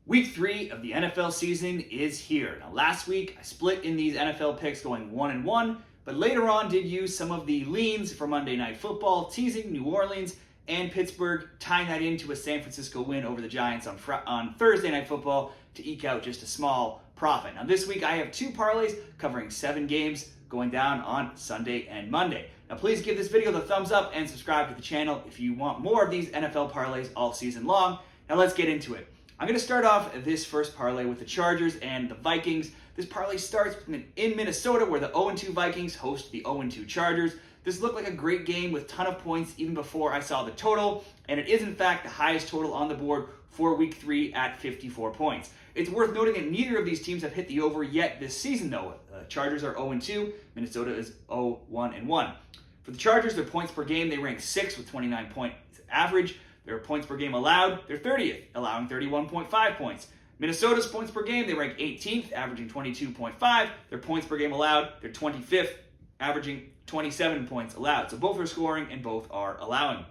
Week 3 of the NFL season is here. Now, last week I split in these NFL picks going 1-1, but later on did use some of the leans for Monday Night Football, teasing New Orleans and Pittsburgh, tying that into a San Francisco win over the Giants on Thursday Night Football to eke out just a small profit. Now, this week I have 2 parlays covering 7 games going down on Sunday and Monday. Now, please give this video the thumbs up and subscribe to the channel if you want more of these NFL parlays all season long. Now, let's get into it. I'm going to start off this first parlay with the Chargers and the Vikings. This parlay starts in Minnesota, where the 0-2 Vikings host the 0-2 Chargers. This looked like a great game with a ton of points even before I saw the total, and it is in fact the highest total on the board for Week 3 at 54 points. It's worth noting that neither of these teams have hit the over yet this season, though. Chargers are 0-2, Minnesota is 0-1-1. For the Chargers, their points per game, they rank 6th with 29 points average. Their points per game allowed, they're 30th, allowing 31.5 points. Minnesota's points per game, they rank 18th, averaging 22.5. Their points per game allowed, they're 25th, averaging 27 points allowed. So both are scoring and both are allowing.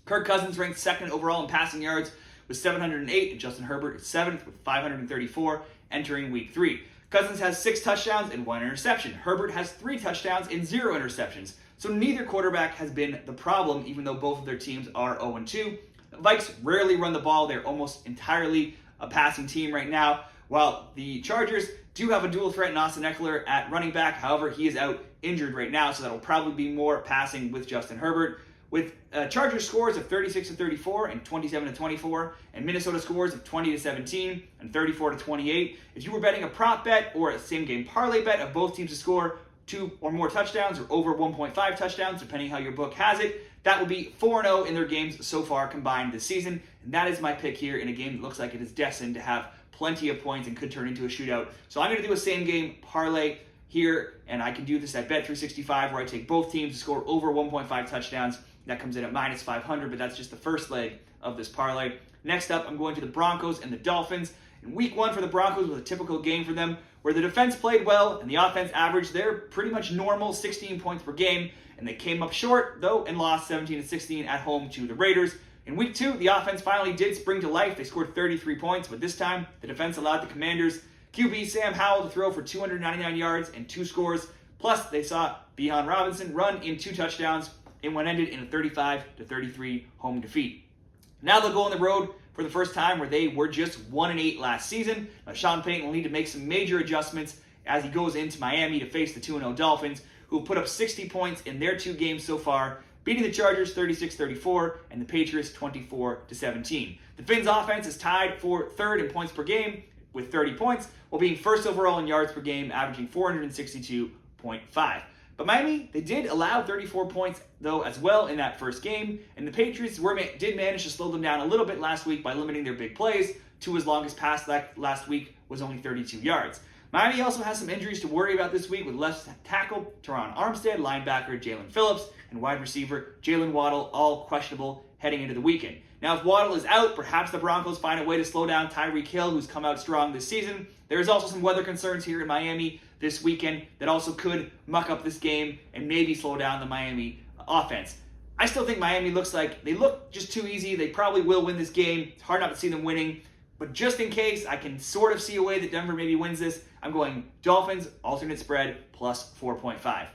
Kirk Cousins ranked 2nd overall in passing yards with 708, and Justin Herbert is 7th with 534 entering Week 3. Cousins has 6 touchdowns and 1 interception. Herbert has 3 touchdowns and 0 interceptions. So neither quarterback has been the problem, even though both of their teams are 0-2. The Vikes rarely run the ball. They're almost entirely a passing team right now, while the Chargers do have a dual threat in Austin Eckler at running back. However, he is out injured right now, so that'll probably be more passing with Justin Herbert. With Chargers scores of 36-34 and 27-24, and Minnesota scores of 20-17 and 34-28. If you were betting a prop bet or a same game parlay bet of both teams to score 2 or more touchdowns or over 1.5 touchdowns, depending how your book has it, that would be 4-0 in their games so far combined this season. And that is my pick here in a game that looks like it is destined to have plenty of points and could turn into a shootout. So I'm going to do a same game parlay here, and I can do this at Bet365, where I take both teams to score over 1.5 touchdowns. That comes in at minus 500, but that's just the first leg of this parlay. Next up, I'm going to the Broncos and the Dolphins. In Week 1 for the Broncos was a typical game for them, where the defense played well and the offense averaged their pretty much normal 16 points per game, and they came up short, though, and lost 17-16 at home to the Raiders. In Week 2, the offense finally did spring to life. They scored 33 points, but this time, the defense allowed the Commanders' QB Sam Howell to throw for 299 yards and 2 scores. Plus, they saw Bijan Robinson run in 2 touchdowns in what ended in a 35-33 home defeat. Now they'll go on the road for the first time, where they were just 1-8 last season. Now, Sean Payton will need to make some major adjustments as he goes into Miami to face the 2-0 Dolphins, who have put up 60 points in their 2 games so far, beating the Chargers 36-34 and the Patriots 24-17. The Fins' offense is tied for 3rd in points per game with 30 points, while being 1st overall in yards per game, averaging 462.5. But Miami, they did allow 34 points, though, as well in that first game, and the Patriots did manage to slow them down a little bit last week by limiting their big plays. Tua's longest pass last week was only 32 yards. Miami also has some injuries to worry about this week, with left tackle Teron Armstead, linebacker Jalen Phillips, and wide receiver Jalen Waddle all questionable heading into the weekend. Now, if Waddle is out, perhaps the Broncos find a way to slow down Tyreek Hill, who's come out strong this season. There is also some weather concerns here in Miami this weekend that also could muck up this game and maybe slow down the Miami offense. I still think Miami they look just too easy. They probably will win this game. It's hard not to see them winning. But just in case, I can sort of see a way that Denver maybe wins this. I'm going Dolphins, alternate spread, plus 4.5.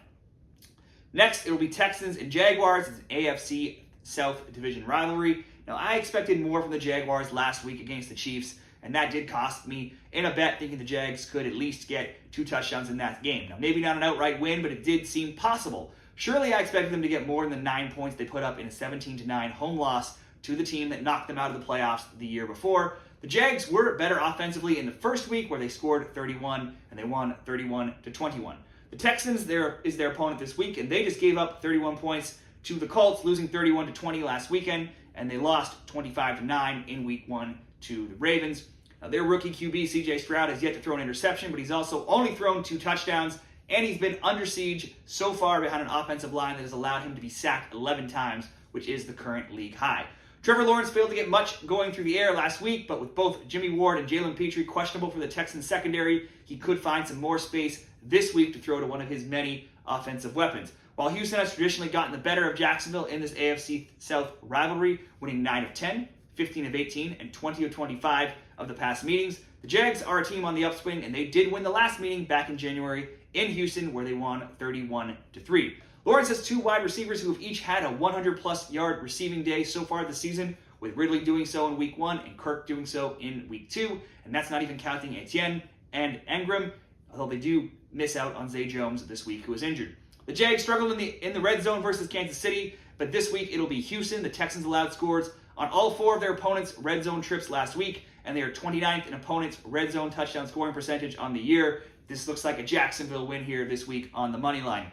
Next, it'll be Texans and Jaguars. It's an AFC South Division rivalry. Now, I expected more from the Jaguars last week against the Chiefs, and that did cost me in a bet, thinking the Jags could at least get 2 touchdowns in that game. Now, maybe not an outright win, but it did seem possible. Surely I expected them to get more than the 9 points they put up in a 17-9 home loss to the team that knocked them out of the playoffs the year before. The Jags were better offensively in the first week, where they scored 31, and they won 31-21. The Texans is their opponent this week, and they just gave up 31 points to the Colts, losing 31-20 last weekend, and they lost 25-9 in Week 1 to the Ravens. Now, their rookie QB, CJ Stroud, has yet to throw an interception, but he's also only thrown 2 touchdowns, and he's been under siege so far behind an offensive line that has allowed him to be sacked 11 times, which is the current league high. Trevor Lawrence failed to get much going through the air last week, but with both Jimmy Ward and Jalen Petrie questionable for the Texans secondary, he could find some more space this week to throw to one of his many offensive weapons. While Houston has traditionally gotten the better of Jacksonville in this AFC South rivalry, winning 9 of 10, 15 of 18, and 20 of 25 of the past meetings. The Jags are a team on the upswing, and they did win the last meeting back in January in Houston, where they won 31-3. Lawrence has two wide receivers who have each had a 100-plus yard receiving day so far this season, with Ridley doing so in Week 1 and Kirk doing so in Week 2, and that's not even counting Etienne and Engram, although they do miss out on Zay Jones this week, who is injured. The Jags struggled in the red zone versus Kansas City, but this week it'll be Houston. The Texans allowed scores on all four of their opponents' red zone trips last week, and they are 29th in opponents' red zone touchdown scoring percentage on the year. This looks like a Jacksonville win here this week on the money line.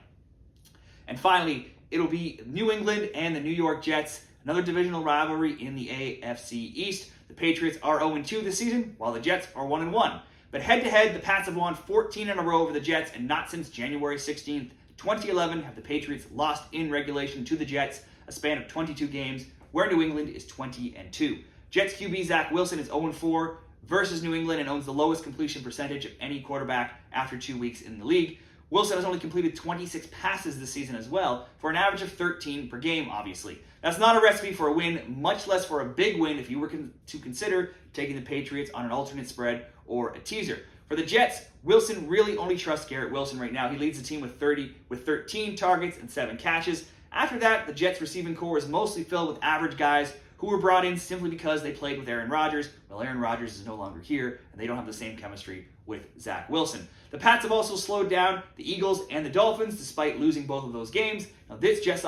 And finally, it'll be New England and the New York Jets, another divisional rivalry in the AFC East. The Patriots are 0-2 this season, while the Jets are 1-1. But head-to-head, the Pats have won 14 in a row over the Jets, and not since January 16th, 2011 have the Patriots lost in regulation to the Jets, a span of 22 games, where New England is 20-2. Jets QB Zach Wilson is 0-4 versus New England and owns the lowest completion percentage of any quarterback after 2 weeks in the league. Wilson has only completed 26 passes this season as well, for an average of 13 per game, obviously. That's not a recipe for a win, much less for a big win if you were to consider taking the Patriots on an alternate spread or a teaser. For the Jets, Wilson really only trusts Garrett Wilson right now. He leads the team with 13 targets and 7 catches. After that, the Jets' receiving core is mostly filled with average guys who were brought in simply because they played with Aaron Rodgers. Well, Aaron Rodgers is no longer here, and they don't have the same chemistry with Zach Wilson. The Pats have also slowed down the Eagles and the Dolphins, despite losing both of those games. Now, this Jets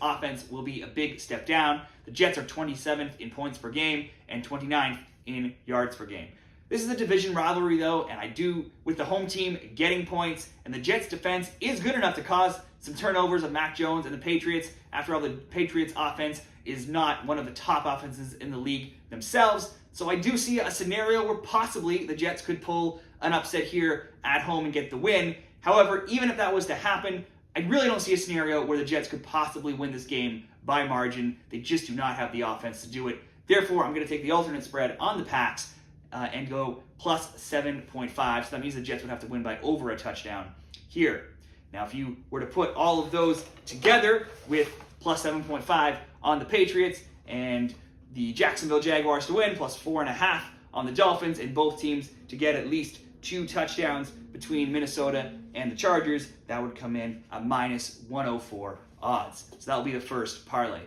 offense will be a big step down. The Jets are 27th in points per game and 29th in yards per game. This is a division rivalry, though, and I do with the home team getting points, and the Jets' defense is good enough to cause some turnovers of Mac Jones and the Patriots. After all, the Patriots' offense is not one of the top offenses in the league themselves, so I do see a scenario where possibly the Jets could pull an upset here at home and get the win. However, even if that was to happen, I really don't see a scenario where the Jets could possibly win this game by margin. They just do not have the offense to do it. Therefore, I'm going to take the alternate spread on the Pats and go plus 7.5. So that means the Jets would have to win by over a touchdown here. Now, if you were to put all of those together with plus 7.5 on the Patriots and the Jacksonville Jaguars to win, plus 4.5 on the Dolphins, and both teams to get at least 2 touchdowns between Minnesota and the Chargers, that would come in at minus 104 odds. So that'll be the first parlay.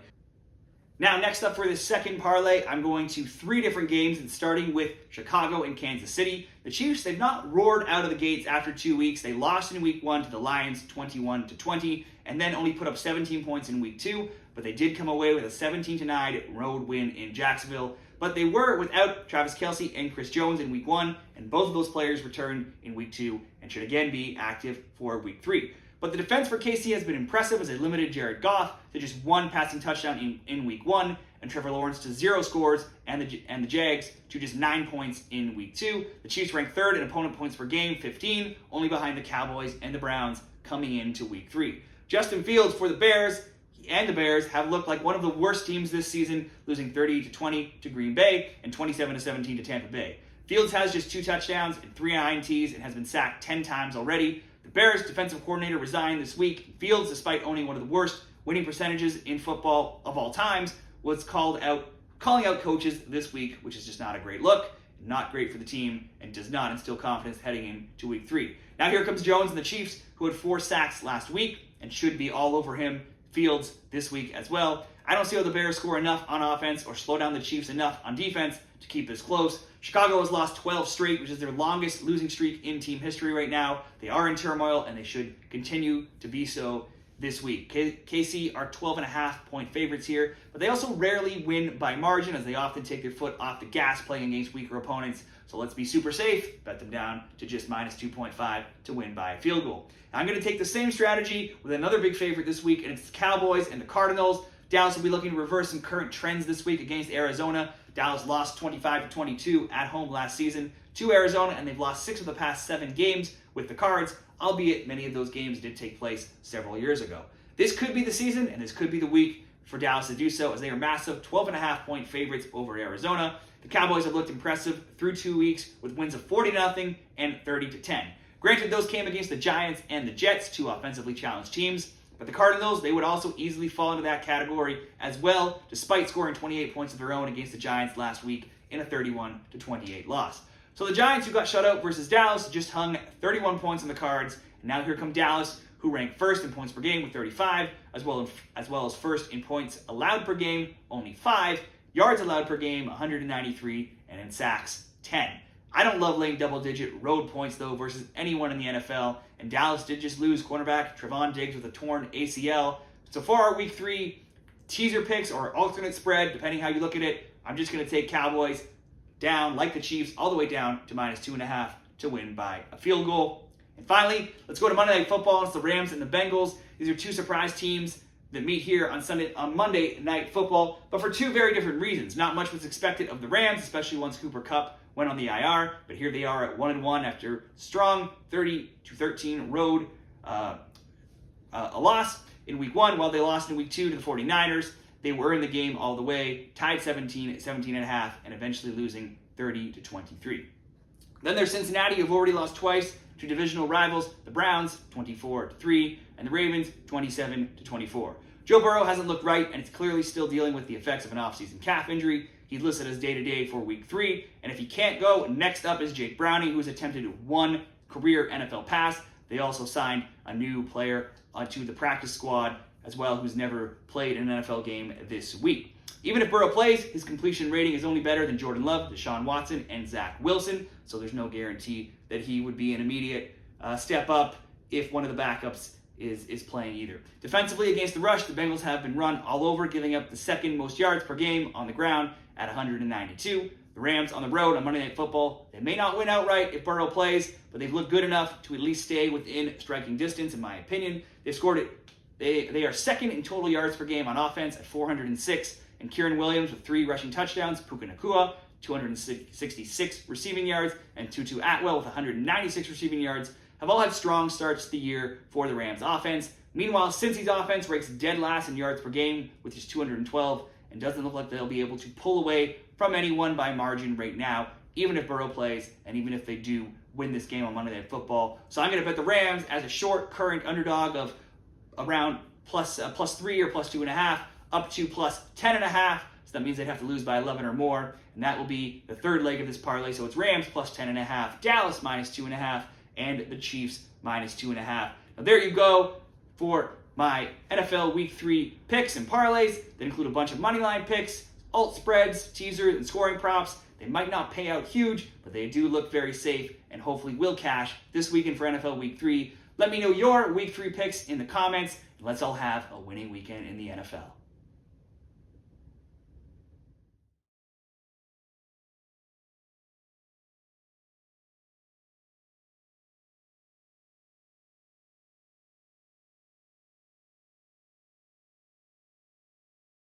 Now, next up for this second parlay, I'm going to 3 different games, and starting with Chicago and Kansas City. The Chiefs, they've not roared out of the gates after 2 weeks. They lost in Week 1 to the Lions 21-20, and then only put up 17 points in Week 2, but they did come away with a 17-9 road win in Jacksonville. But they were without Travis Kelce and Chris Jones in Week 1, and both of those players returned in Week 2 and should again be active for Week 3. But the defense for KC has been impressive as they limited Jared Goff to just 1 passing touchdown in Week 1, and Trevor Lawrence to 0 scores, and the Jags to just 9 points in Week 2. The Chiefs ranked 3rd in opponent points per game, 15, only behind the Cowboys and the Browns coming into Week 3. Justin Fields for the Bears have looked like one of the worst teams this season, losing 30-20 to Green Bay and 27-17 to Tampa Bay. Fields has just 2 touchdowns and 3 INTs and has been sacked 10 times already. The Bears' defensive coordinator resigned this week. Fields, despite owning one of the worst winning percentages in football of all times, was calling out coaches this week, which is just not a great look, not great for the team, and does not instill confidence heading into Week 3. Now here comes Jones and the Chiefs, who had 4 sacks last week and should be all over Fields this week as well. I don't see how the Bears score enough on offense or slow down the Chiefs enough on defense to keep this close. Chicago has lost 12 straight, which is their longest losing streak in team history right now. They are in turmoil, and they should continue to be so this week. KC are 12.5-point favorites here, but they also rarely win by margin, as they often take their foot off the gas playing against weaker opponents. So let's be super safe, bet them down to just minus 2.5 to win by a field goal. Now I'm going to take the same strategy with another big favorite this week, and it's the Cowboys and the Cardinals. Dallas will be looking to reverse some current trends this week against Arizona. Dallas lost 25-22 at home last season to Arizona, and they've lost 6 of the past 7 games with the Cards, albeit many of those games did take place several years ago. This could be the season, and this could be the week for Dallas to do so, as they are massive 12.5-point favorites over Arizona. The Cowboys have looked impressive through 2 weeks with wins of 40-0 and 30-10. Granted, those came against the Giants and the Jets, 2 offensively challenged teams, But the Cardinals, they would also easily fall into that category as well, despite scoring 28 points of their own against the Giants last week in a 31-28 loss. So the Giants, who got shut out versus Dallas, just hung 31 points on the Cards. And now here come Dallas, who ranked first in points per game with 35, as well as first in points allowed per game, only 5, yards allowed per game, 193, and in sacks, 10. I don't love laying double-digit road points, though, versus anyone in the NFL, and Dallas did just lose cornerback Trevon Diggs with a torn ACL. So for our Week 3 teaser picks or alternate spread, depending how you look at it, I'm just going to take Cowboys down, like the Chiefs, all the way down to -2.5 to win by a field goal. And finally, let's go to Monday Night Football. It's the Rams and the Bengals. These are two surprise teams that meet here on Monday Night Football, but for two very different reasons. Not much was expected of the Rams, especially once Cooper Kupp went on the IR, but here they are at 1-1 after strong 30-13 road a loss in Week 1, while they lost in Week 2 to the 49ers. They were in the game all the way, tied 17-17.5, and eventually losing 30-23. Then there's Cincinnati, who've already lost twice to divisional rivals, the Browns, 24-3, and the Ravens, 27-24. Joe Burrow hasn't looked right, and it's clearly still dealing with the effects of an offseason calf injury. He's listed as day-to-day for Week 3, and if he can't go, next up is Jake Browning, who's attempted one career NFL pass. They also signed a new player onto the practice squad as well, who's never played an NFL game this week. Even if Burrow plays, his completion rating is only better than Jordan Love, Deshaun Watson, and Zach Wilson, so there's no guarantee that he would be an immediate step up if one of the backups is playing either. Defensively against the rush, the Bengals have been run all over, giving up the second most yards per game on the ground at 192. The Rams on the road on Monday Night Football, they may not win outright if Burrow plays, but they've looked good enough to at least stay within striking distance, in my opinion. They've scored it. They are second in total yards per game on offense at 406, and Kieran Williams with 3 rushing touchdowns, Puka Nacua, 266 receiving yards, and Tutu Atwell with 196 receiving yards have all had strong starts to the year for the Rams offense. Meanwhile, Cincy's offense ranks dead last in yards per game with just 212, and doesn't look like they'll be able to pull away from anyone by margin right now, even if Burrow plays, and even if they do win this game on Monday Night Football. So I'm going to bet the Rams as a short current underdog of around plus 3 or plus 2.5, up to plus 10.5. So that means they'd have to lose by 11 or more, and that will be the third leg of this parlay. So it's Rams plus 10.5, Dallas minus 2.5, and the Chiefs minus 2.5. Now there you go for my NFL Week 3 picks and parlays that include a bunch of moneyline picks, alt spreads, teasers, and scoring props. They might not pay out huge, but they do look very safe and hopefully will cash this weekend for NFL Week 3. Let me know your Week 3 picks in the comments, and let's all have a winning weekend in the NFL.